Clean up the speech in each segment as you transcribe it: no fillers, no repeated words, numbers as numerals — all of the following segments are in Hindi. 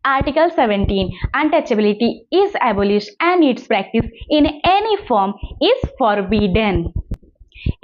Article 17 Untouchability is abolished and its practice in any form is forbidden.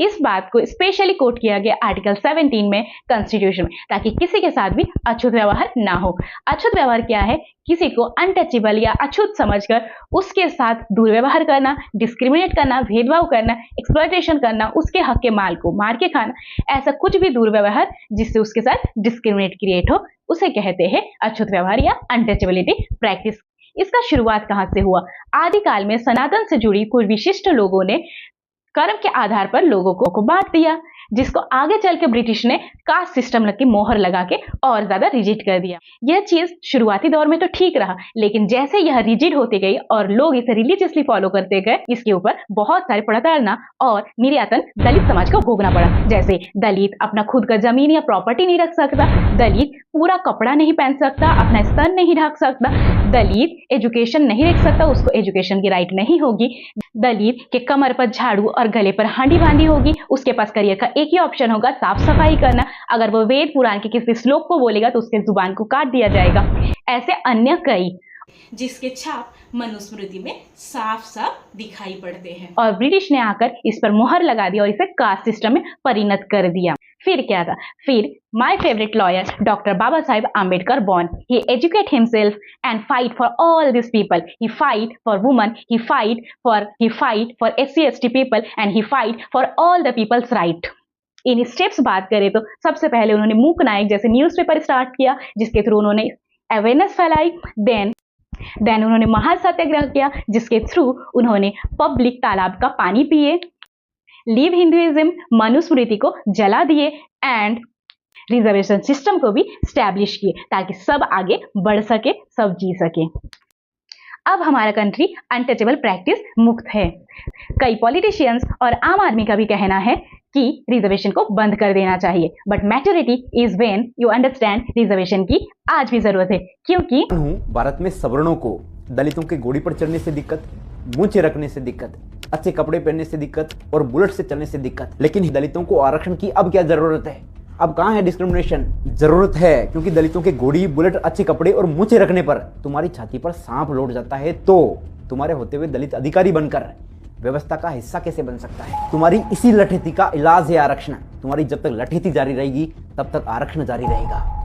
इस बात को स्पेशली कोट किया गया आर्टिकल 17 में कॉन्स्टिट्यूशन में, ताकि किसी के साथ भी अछूत व्यवहार ना हो। अछूत व्यवहार क्या है? किसी को अनटचेबल या अछूत समझकर उसके साथ दुर्व्यवहार करना, डिस्क्रिमिनेट करना, भेदभाव करना, एक्सप्लॉयटेशन करना, उसके हक के माल को मार के खाना, ऐसा कुछ भी दुर्व्यवहार जिससे उसके साथ डिस्क्रिमिनेट क्रिएट हो, उसे कहते हैं अछूत व्यवहार या अनटचेबिलिटी प्रैक्टिस। इसका शुरुआत कहां से हुआ? आदिकाल में सनातन से जुड़ी कुछ विशिष्ट लोगों ने कर्म के आधार पर लोगों को बांट दिया, जिसको आगे चल के ब्रिटिश ने कास्ट सिस्टम की मोहर लगा के और ज्यादा रिजिड कर दिया। यह चीज शुरुआती दौर में तो ठीक रहा, लेकिन जैसे यह रिजिड होती गई और लोग इसे रिलीजियसली फॉलो करते गए, इसके ऊपर बहुत सारे प्रताड़ना और निर्यातन दलित समाज को भोगना पड़ा। जैसे दलित अपना खुद का जमीन या प्रॉपर्टी नहीं रख सकता, दलित पूरा कपड़ा नहीं पहन सकता, अपना स्तन नहीं ढक सकता, दलित एजुकेशन नहीं रख सकता, उसको एजुकेशन की राइट नहीं होगी, दलित के कमर पर झाड़ू और गले पर हांडी बांधी होगी, उसके पास करियर का एक ही ऑप्शन होगा, साफ सफाई करना। अगर वो वेद पुराण के किसी श्लोक को बोलेगा तो उसके जुबान को काट दिया जाएगा। ऐसे अन्य कई जिसके छाप मनुस्मृति में साफ साफ दिखाई पड़ते हैं, और ब्रिटिश ने आकर इस पर मोहर लगा दी और इसे कास्ट सिस्टम में परिणत कर दिया। फिर क्या था? फिर my favourite lawyer doctor Baba Saheb Ambedkar born. He educate himself and fight for all these people. He fight for women, he fight for SC/ST people and he fight for all the people's right. In steps बात करें तो सबसे पहले उन्होंने मूक नायक जैसे न्यूज़पेपर स्टार्ट किया, जिसके थ्रू उन्होंने अवेयरनेस फैलाई। देन उन्होंने महासत्याग्रह किया, जिसके थ्रू उन्होंने पब्लिक तालाब का पानी पिए, लीव हिंदुइज्म, मनुस्मृति को जला दिए एंड रिजर्वेशन सिस्टम को भी स्टैब्लिश किए, ताकि सब आगे बढ़ सके, सब जी सके। अब हमारा कंट्री अनटचेबल प्रैक्टिस मुक्त है। कई पॉलिटिशियंस और आम आदमी का भी कहना है कि रिजर्वेशन को बंद कर देना चाहिए, but maturity is when you understand reservation की आज भी जरूरत है, क्योंकि भारत में सवर्णों को दलितों के घोड़ी पर चढ़ने से दिक्कत, मूंछें रखने से दिक्कत, अच्छे कपड़े पहनने से दिक्कत और बुलेट से चलने से दिक्कत, लेकिन दलितों को आरक्षण की अब क्या जरूरत है? अब कहाँ है डिस्क्रिमिनेशन? जरूरत है, क्योंकि दलितों के घोड़ी, बुलेट, अच्छे कपड़े और मूंछें रखने पर तुम्हारी छाती पर सांप लौट जाता है, तो तुम्हारे होते हुए दलित अधिकारी बनकर व्यवस्था का हिस्सा कैसे बन सकता है? तुम्हारी इसी लठेती का इलाज है आरक्षण। तुम्हारी जब तक लठेती जारी रहेगी तब तक आरक्षण जारी रहेगा।